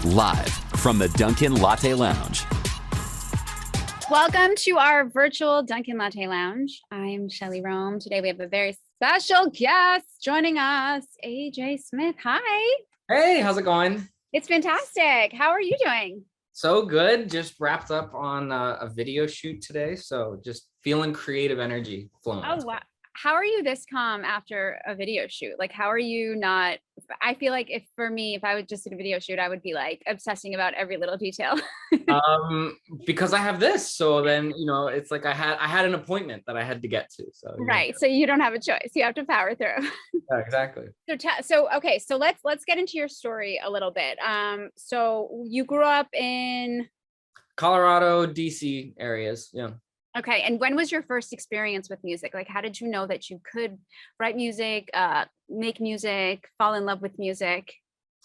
live from the Dunkin Latte Lounge. Welcome to our virtual Dunkin Latte Lounge. I'm Shelly Rome. Today we have a very special guest joining us, AJ Smith. Hi. Hey, how's it going? It's fantastic. How are you doing? So good. Just wrapped up on a video shoot today. So just feeling creative energy flowing. Oh, wow. How are you this calm after a video shoot? Like, how are you not? I feel like if I would just did a video shoot, I would be like obsessing about every little detail. Because I have this. So then, it's like I had an appointment that I had to get to. So right. So you don't have a choice. You have to power through. Yeah, exactly. So let's get into your story a little bit. So you grew up in Colorado, DC areas. Yeah. Okay. And when was your first experience with music? Like, how did you know that you could write music, make music, fall in love with music?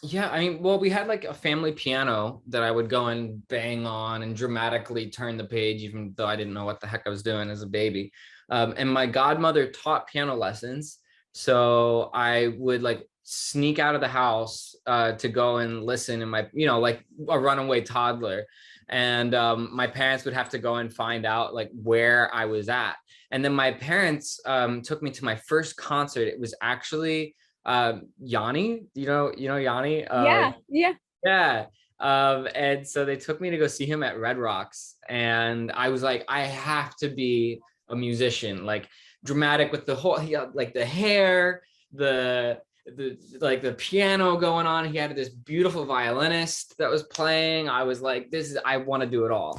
Yeah, I mean, well, we had like a family piano that I would go and bang on and dramatically turn the page, even though I didn't know what the heck I was doing as a baby. And my godmother taught piano lessons. So I would like sneak out of the house to go and listen in my, like a runaway toddler. And my parents would have to go and find out like where I was at. And then my parents took me to my first concert. It was actually Yanni, you know Yanni? Yeah. And so they took me to go see him at Red Rocks. And I was like, I have to be a musician, like dramatic with the whole, like the hair, the piano going on. He had this beautiful violinist that was playing. I was like, I want to do it all.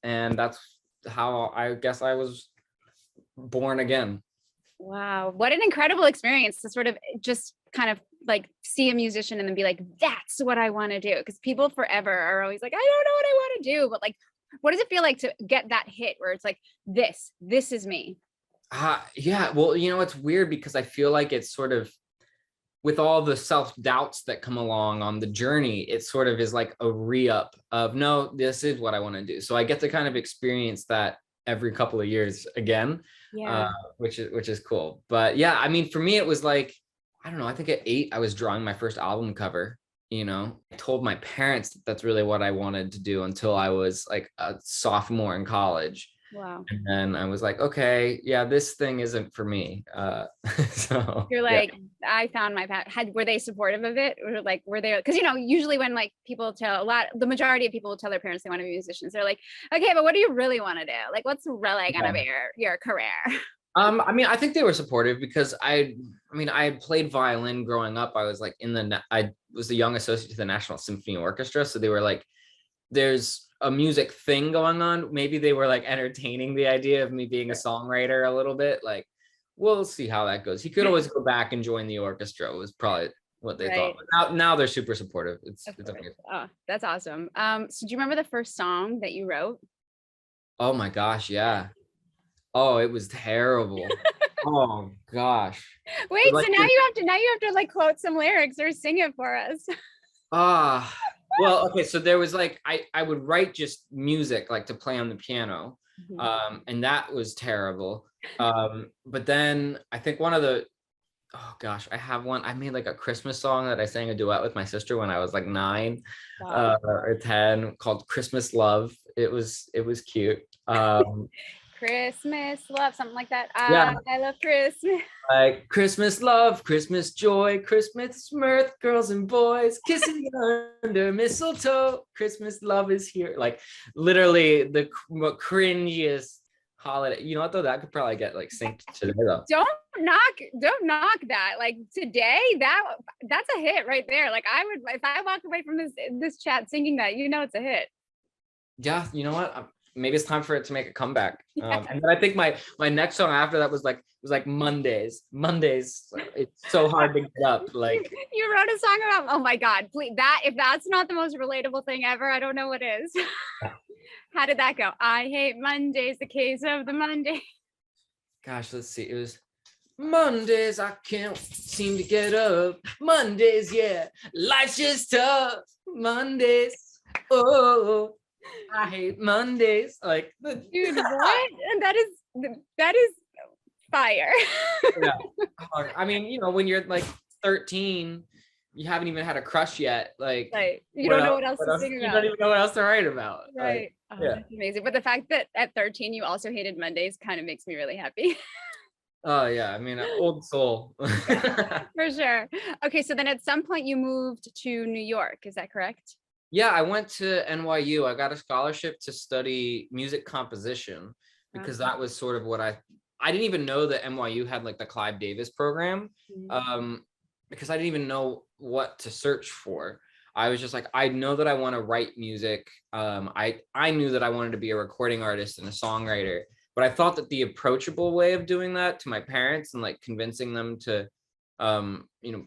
And that's how I guess I was born again. Wow. What an incredible experience to sort of just kind of like see a musician and then be like, that's what I want to do. Because people forever are always like, I don't know what I want to do. But like, what does it feel like to get that hit where it's like, this is me? Yeah. Well, it's weird because I feel like it's sort of, with all the self-doubts that come along on the journey, it sort of is like a re-up of, no, this is what I want to do. So I get to kind of experience that every couple of years again, which is cool. But yeah, I mean, for me, it was like, I don't know, I think at 8, I was drawing my first album cover, I told my parents that that's really what I wanted to do until I was like a sophomore in college. Wow. And then I was like, okay, yeah, this thing isn't for me. So you're like, yeah. I found my path. Were they supportive of it? Or like, were they, because, usually when like people the majority of people will tell their parents they want to be musicians. They're like, okay, but what do you really want to do? Like, what's really going to be your career? I mean, I think they were supportive because I played violin growing up. I was like I was the young associate to the National Symphony Orchestra. So they were like, there's a music thing going on. Maybe they were like entertaining the idea of me being a songwriter a little bit. Like, we'll see how that goes. He could always go back and join the orchestra was probably what they thought. But now they're super supportive. It's amazing. Oh, that's awesome. So do you remember the first song that you wrote? Oh my gosh, yeah. Oh, it was terrible. Oh gosh. Wait, like, so now you have to like quote some lyrics or sing it for us. Well, okay, so there was like I would write just music like to play on the piano, and that was terrible. But then I think I have one. I made like a Christmas song that I sang a duet with my sister when I was like 9 or 10 called Christmas Love. It was cute. Christmas love, something like that. Yeah. I love Christmas. Like Christmas love, Christmas joy, Christmas mirth, girls and boys kissing under mistletoe. Christmas love is here. Like literally the cringiest holiday. You know what though? That could probably get like synced today though. Don't knock that. Like today, that's a hit right there. Like I would, if I walked away from this chat singing that, it's a hit. Yeah, you know what? Maybe it's time for it to make a comeback. And then I think my next song after that was like Mondays. It's so hard to get up. Like you wrote a song about, oh my God, please, if that's not the most relatable thing ever, I don't know what is. How did that go? I hate Mondays, the case of the Monday. Gosh, let's see. It was Mondays, I can't seem to get up. Mondays, yeah, life's just tough. Mondays, oh. I hate Mondays. Like, dude, what? That is fire. Yeah. I mean, when you're like 13 you haven't even had a crush yet. Like, Right. You don't know what else to sing You about. don't even know what else to write about. Right. Like, Oh, that's amazing. But the fact that at 13 you also hated Mondays kind of makes me really happy. Oh yeah, I mean, old soul. For sure. Okay, so then at some point you moved to New York, is that correct? Yeah, I went to NYU. I got a scholarship to study music composition because that was sort of what I didn't even know that NYU had like the Clive Davis program, because I didn't even know what to search for. I was just like, I know that I want to write music. I knew that I wanted to be a recording artist and a songwriter, but I thought that the approachable way of doing that to my parents and like convincing them to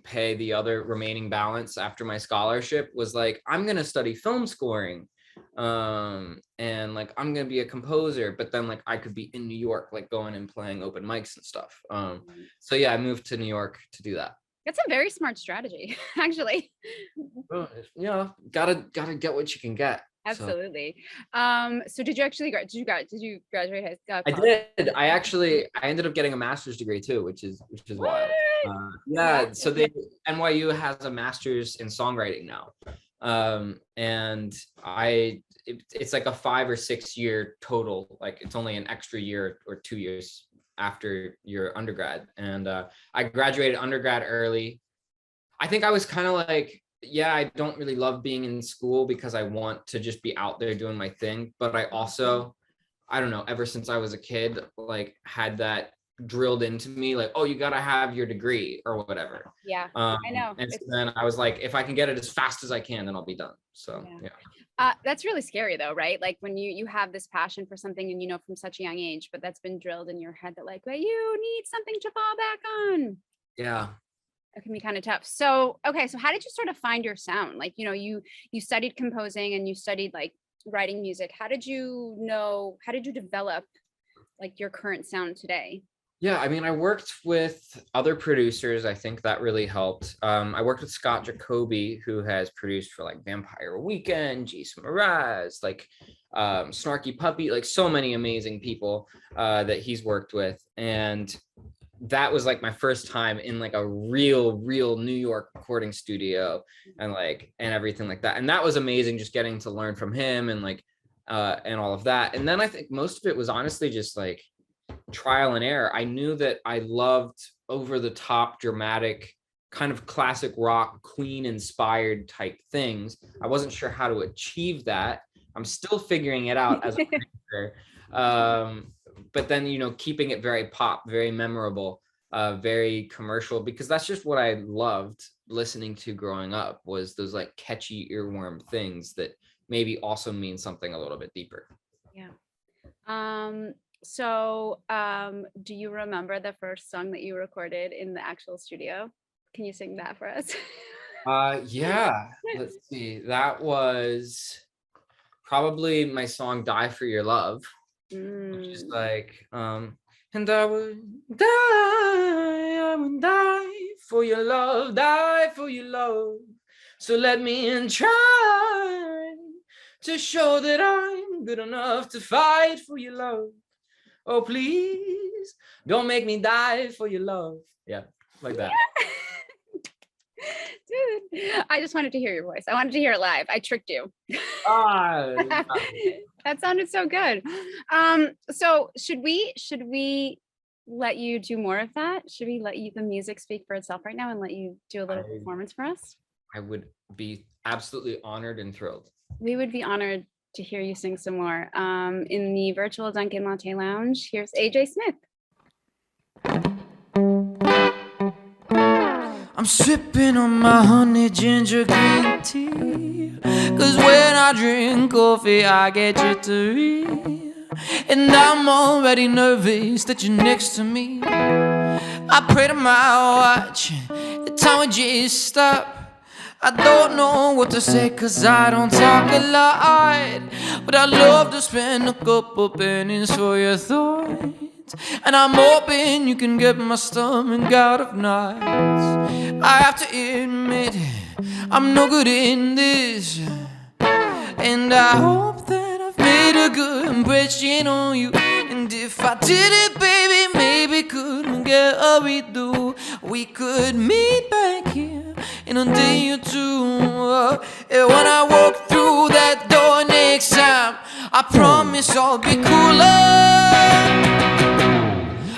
pay the other remaining balance after my scholarship was like, I'm going to study film scoring. And like, I'm going to be a composer, but then like, I could be in New York, like going and playing open mics and stuff. So yeah, I moved to New York to do that. That's a very smart strategy, actually. Well, yeah, gotta get what you can get. Absolutely. So did you actually did you graduate high school? I did. I ended up getting a master's degree too, which is wild. Yeah. So NYU has a master's in songwriting now, and it's like a 5 or 6 year total. Like it's only an extra year or 2 years after your undergrad, and I graduated undergrad early. I think I was kind of like, yeah, I don't really love being in school because I want to just be out there doing my thing. But I also, I don't know, ever since I was a kid, like had that drilled into me, like, oh, you got to have your degree or whatever. Yeah, I know. And so then I was like, if I can get it as fast as I can, then I'll be done. So, yeah. That's really scary though, right? Like when you have this passion for something and from such a young age, but that's been drilled in your head that like, well, you need something to fall back on. Yeah. It can be kind of tough. So, okay. So how did you sort of find your sound? Like, you studied composing and you studied like writing music. How did you develop like your current sound today? Yeah, I mean, I worked with other producers. I think that really helped. I worked with Scott Jacoby, who has produced for like Vampire Weekend, Jason Mraz, like Snarky Puppy, like so many amazing people that he's worked with. And that was like my first time in like a real New York recording studio and everything like that. And that was amazing, just getting to learn from him and like and all of that. And then I think most of it was honestly just like trial and error. I knew that I loved over the top dramatic kind of classic rock Queen inspired type things. I wasn't sure how to achieve that. I'm still figuring it out as a producer. But then, keeping it very pop, very memorable, very commercial, because that's just what I loved listening to growing up, was those like catchy earworm things that maybe also mean something a little bit deeper. Yeah. So do you remember the first song that you recorded in the actual studio? Can you sing that for us? Yeah, let's see. That was probably my song Die for Your Love, which is like, and I would die for your love, die for your love. So let me in try to show that I'm good enough to fight for your love. Oh, please don't make me die for your love. Yeah, like that. Dude, I just wanted to hear your voice. I wanted to hear it live. I tricked you. That sounded so good. So should we let you do more of that? Should we let the music speak for itself right now and let you do a little performance for us? I would be absolutely honored and thrilled. We would be honored to hear you sing some more. In the virtual Dunkin Latte Lounge, here's AJ Smith. I'm sipping on my honey ginger green tea, 'cause when I drink coffee I get jittery, and I'm already nervous that you're next to me. I pray to my watch, the time would just stop. I don't know what to say 'cause I don't talk a lot, but I love to spend a couple pennies for your thoughts, and I'm hoping you can get my stomach out of knots. I have to admit, I'm no good in this, and I hope that I've made a good impression on you. And if I did it, baby, maybe could we get a redo? We could meet back here in a day or two. And when I walk through that door next time, I promise I'll be cooler.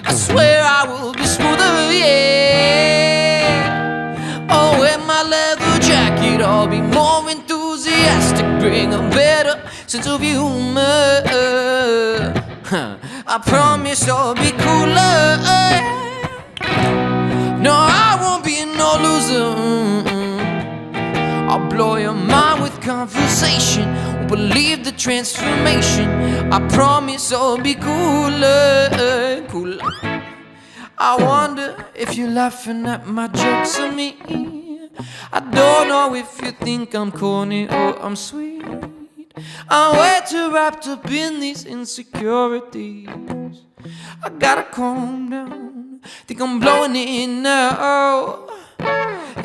I swear I will be smoother, yeah. Oh, in my leather jacket, I'll be more enthusiastic, bring a better sense of humor. I promise I'll be cooler. No, I won't be no loser. I'll blow your mind with conversation. Won't believe the transformation. I promise I'll be cooler, cooler. I wonder if you're laughing at my jokes of me. I don't know if you think I'm corny or I'm sweet. I'm way too wrapped up in these insecurities. I gotta calm down. Think I'm blowing it now.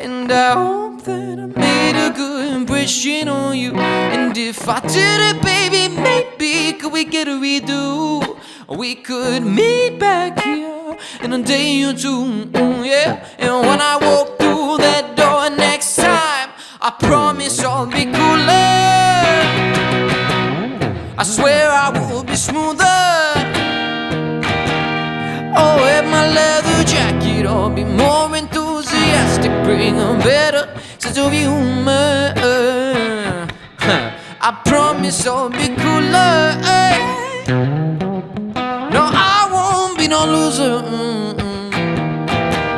And I hope that I made a good impression on you. And if I did it, baby, maybe could we get a redo? Or we could meet back here in a day or two, yeah. And when I walk through that door next time, I promise I'll be cooler. I swear I will be smoother. Oh, in my leather jacket, I'll be more enthusiastic, bring a better sense of humor. I promise I'll be cooler. No, I won't be no loser.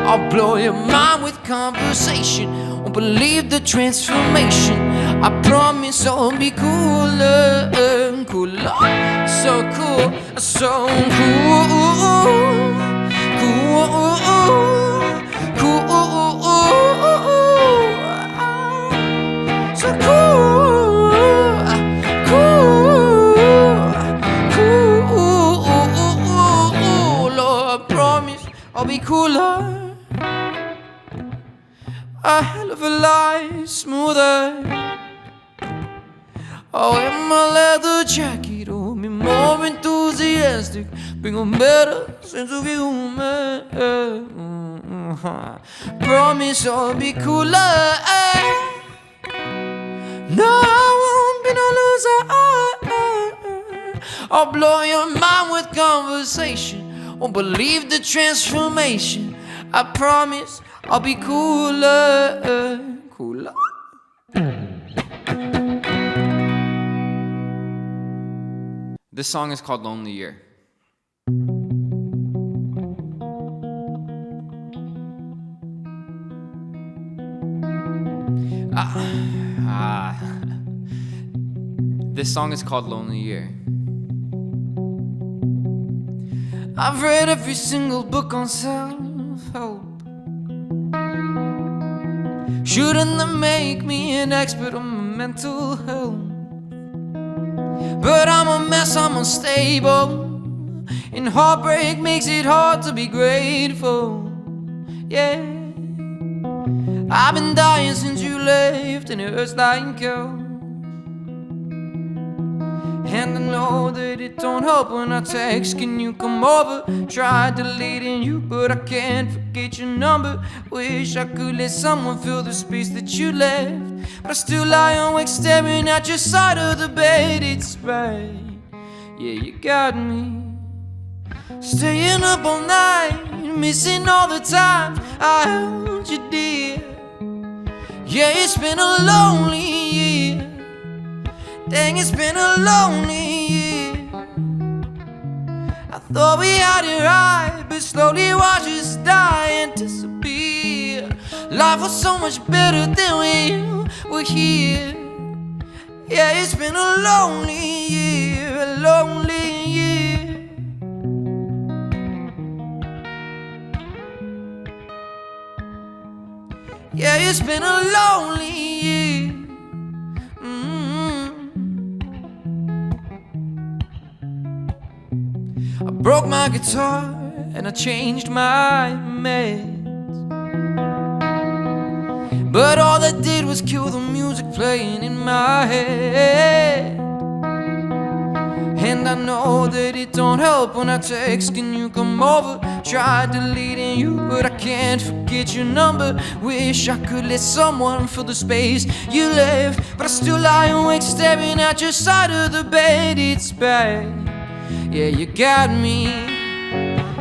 I'll blow your mind with conversation. Won't believe the transformation. I promise I'll be cooler, cooler. So cool, so cool, cool, cool, so cool, cool. Lord, I promise I'll be cooler. A hell of a lot smoother. Oh, in my leather jacket, oh, be more enthusiastic, bring a better sense of humor. Promise I'll be cooler. No, I won't be no loser. I'll blow your mind with conversation. Won't believe the transformation. I promise I'll be cooler, cooler. This song is called Lonely Year. This song is called Lonely Year. I've read every single book on self-help. Shouldn't that make me an expert on my mental health? But I'm a mess, I'm unstable, and heartbreak makes it hard to be grateful. Yeah, I've been dying since you left, and it hurts like hell. And I know that it don't help when I text, can you come over? Tried deleting you, but I can't forget your number. Wish I could let someone fill the space that you left, but I still lie awake staring at your side of the bed. It's right, yeah, you got me staying up all night, missing all the times I held you dear. Yeah, it's been a lonely year. Dang, it's been a lonely year. I thought we had it right, but slowly watch us die and disappear. Life was so much better than when we were here. Yeah, it's been a lonely year, a lonely year. Yeah, it's been a lonely year. I broke my guitar and I changed my meds, but all that did was kill the music playing in my head. And I I know that it don't help when I text, can you come over? Tried deleting you, but I can't forget your number. Wish I could let someone fill the space you left, but I still lie awake staring at your side of the bed. It's bad, yeah, you got me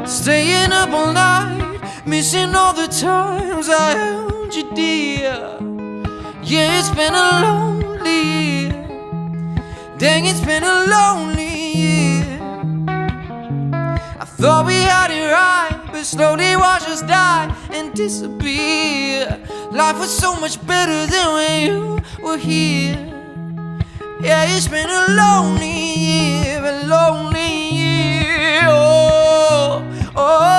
staying up all night, missing all the times I held you dear. Yeah, it's been a lonely year. Dang, it's been a lonely year. I thought we had it right, but slowly watch us die and disappear. Life was so much better than when you were here. Yeah, it's been a lonely year, a lonely year. Oh, oh.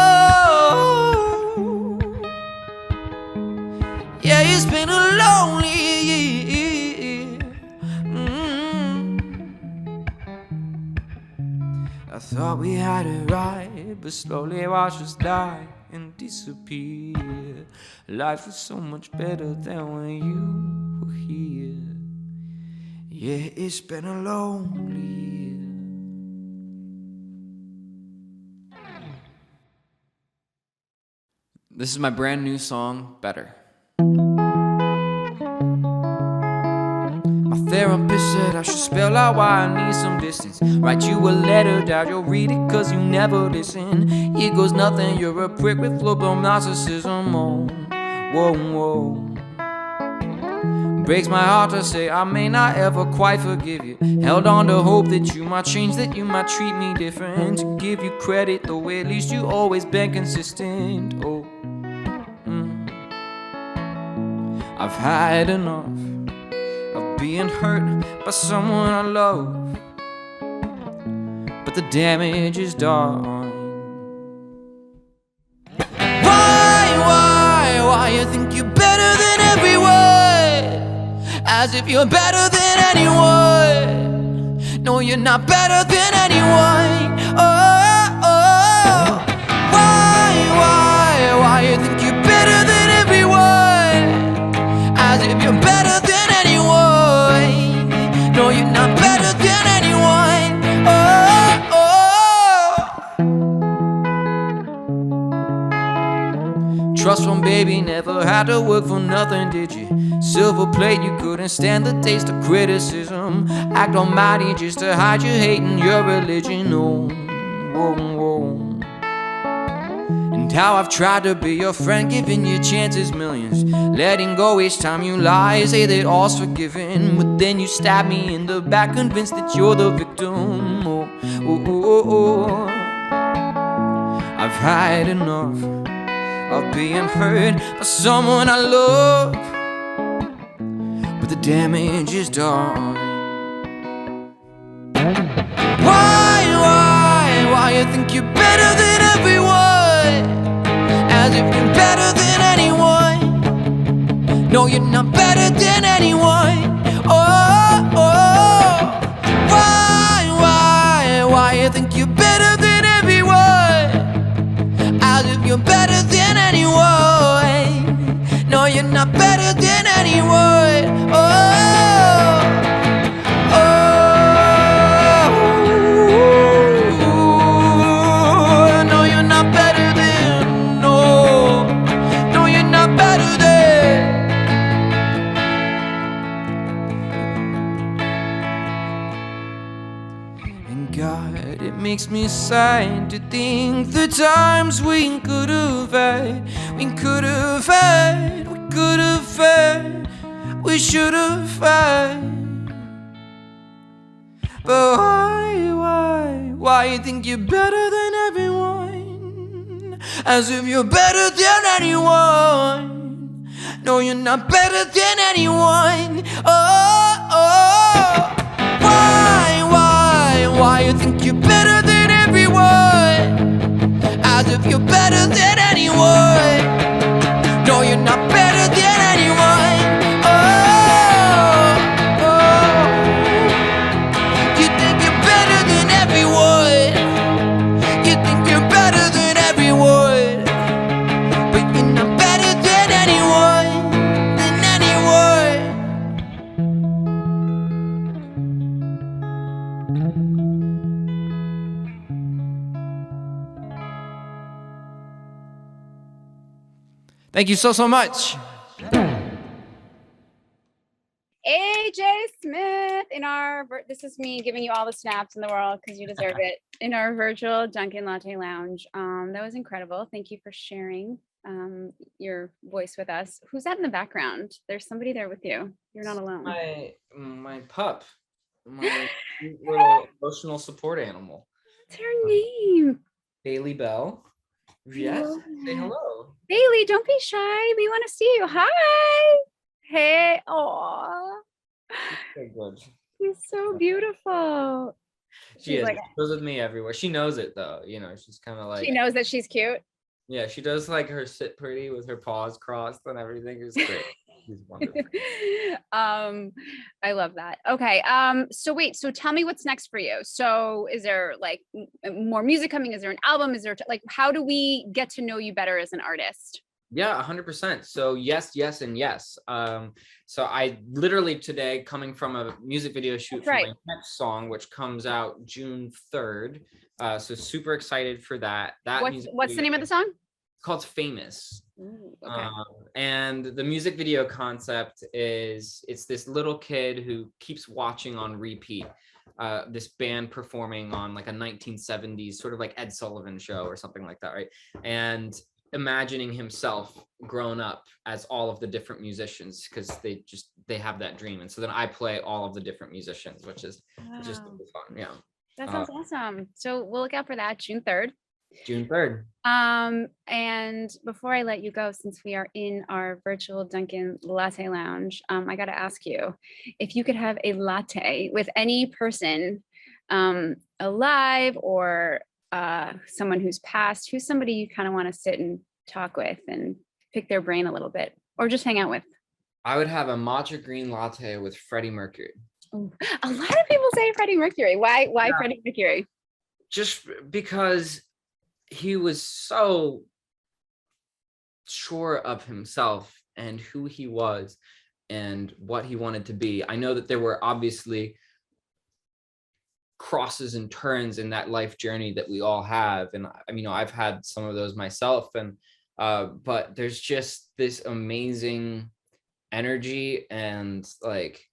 Yeah, it's been a lonely year. I thought we had it right, but slowly watched us die and disappear. Life was so much better than when you were here. Yeah, it's been a lonely year. This is my brand new song, Better. My therapist said I should spell out why I need some distance. Write you a letter, doubt you'll read it cause you never listen. Ego's nothing, you're a prick with full-blown narcissism. Oh, whoa, whoa. Breaks my heart to say I may not ever quite forgive you. Held on to hope that you might change, that you might treat me different. To give you credit, though at least you always been consistent. Oh, I've had enough of being hurt by someone I love, but the damage is done. Why you think you're better than everyone? As if you're better than anyone. No, you're not better than anyone. Oh. Why you think you're better than everyone? As if you're better than anyone. No, you're not better than anyone. Trust fund baby, never had to work for nothing, did you? Silver plate, you couldn't stand the taste of criticism. Act almighty just to hide your hate and your religion. Oh, whoa, whoa. And how I've tried to be your friend, giving you chances millions, letting go each time you lie, say that all's forgiven, but then you stab me in the back, convinced that you're the victim. Oh, oh, oh, oh. I've had enough of being hurt by someone I love, but the damage is done. Why you think you're better than everyone? As if you're better than anyone. No, you're not better than anyone. Oh. Why you think you're better than everyone? As if you're better than anyone. No, you're not better than anyone. No, you're not better than. No, you're not better than. And God, it makes me sad to think the times we could have had, we should have had. But why you think you're better than everyone? As if you're better than anyone. No, you're not better than anyone. Why you think you're better than everyone? As if you're better than anyone. No, you're not better than anyone. You think you're better than everyone. You think you're better than everyone. But you're not better than anyone. Than anyone. Thank you so much. AJ Smith in our, this is me giving you all the snaps in the world because you deserve it, in our virtual Dunkin' Latte Lounge. That was incredible. Thank you for sharing your voice with us. Who's that in the background? There's somebody there with you. You're not alone. My pup, my cute little emotional support animal. What's her name? Bailey Bell. Yes, say hello. Bailey, don't be shy. We want to see you. Hi. Hey. Aw. So good. She's so beautiful. She is. She goes with me everywhere. She knows it though. You know, she's kind of like. She knows that she's cute. Yeah, she does like her sit pretty with her paws crossed and everything. Is great. She's wonderful. I love that. Okay. So wait, so tell me what's next for you. So is there like more music coming? Is there an album? Is there like, how do we get to know you better as an artist? Yeah, 100%. So yes, yes, and yes. So I literally today coming from a music video shoot for my next song, which comes out June 3rd. So super excited for that. What's the name of the song? It's called Famous. Ooh, okay. And the music video concept is it's this little kid who keeps watching on repeat this band performing on like a 1970s sort of like Ed Sullivan show or something like that, right? And imagining himself grown up as all of the different musicians because they have that dream. And so then I play all of the different musicians, which is just fun. Yeah. That sounds awesome. So we'll look out for that June 3rd. June 3rd. And before I let you go, since we are in our virtual Dunkin' Latte Lounge, I got to ask you if you could have a latte with any person alive or someone who's passed, who's somebody you kind of want to sit and talk with and pick their brain a little bit or just hang out with. I would have a matcha green latte with Freddie Mercury. Ooh, a lot of people say Freddie Mercury. Why Freddie Mercury? Just because he was so sure of himself and who he was and what he wanted to be. I know that there were obviously crosses and turns in that life journey that we all have. And I've had some of those myself. And but there's just this amazing energy and like,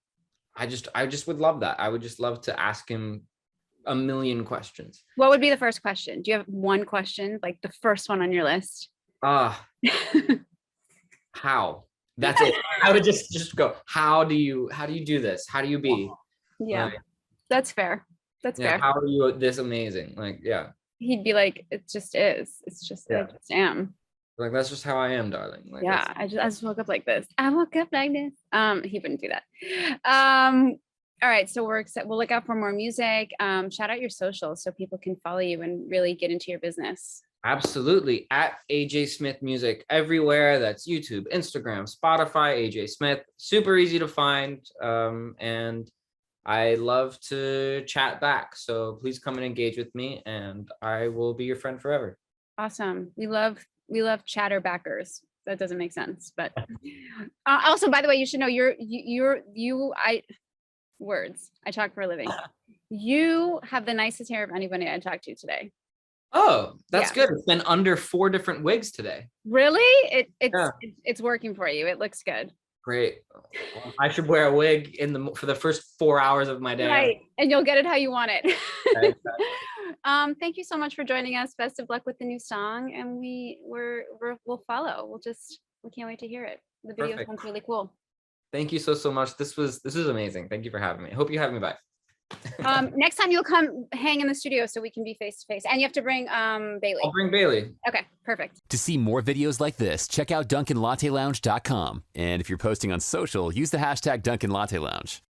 I just would love that. I would just love to ask him a million questions. What would be the first question? Do you have one question, like the first one on your list? How? That's it. I would just go, how do you do this? How do you be? Yeah, that's fair. That's fair. How are you this amazing? Like, yeah. He'd be like, it just is. It's just, I just am. Like, that's just how I am, darling. Like, yeah, I just woke up like this. I woke up like this. He wouldn't do that. All right, so we'll look out for more music. Shout out your socials so people can follow you and really get into your business. Absolutely. At AJ Smith Music everywhere. That's YouTube, Instagram, Spotify, AJ Smith. Super easy to find. And I love to chat back. So please come and engage with me and I will be your friend forever. Awesome. We love chatterbackers. That doesn't make sense, but also, by the way, you should know I talk for a living. You have the nicest hair of anybody I talked to today. Oh, that's good. It's been under 4 different wigs today. Really? It's working for you. It looks good. Great. I should wear a wig for the first 4 hours of my day. Right, and you'll get it how you want it. Right, exactly. Thank you so much for joining us. Best of luck with the new song, and we'll follow. We can't wait to hear it. The video sounds really cool. Thank you so much. This is amazing. Thank you for having me. I hope you have me back. Next time you'll come hang in the studio so we can be face to face, and you have to bring Bailey. I'll bring Bailey. Okay, perfect. To see more videos like this, check out DunkinLatteLounge.com. And if you're posting on social, use the hashtag Dunkin Latte Lounge.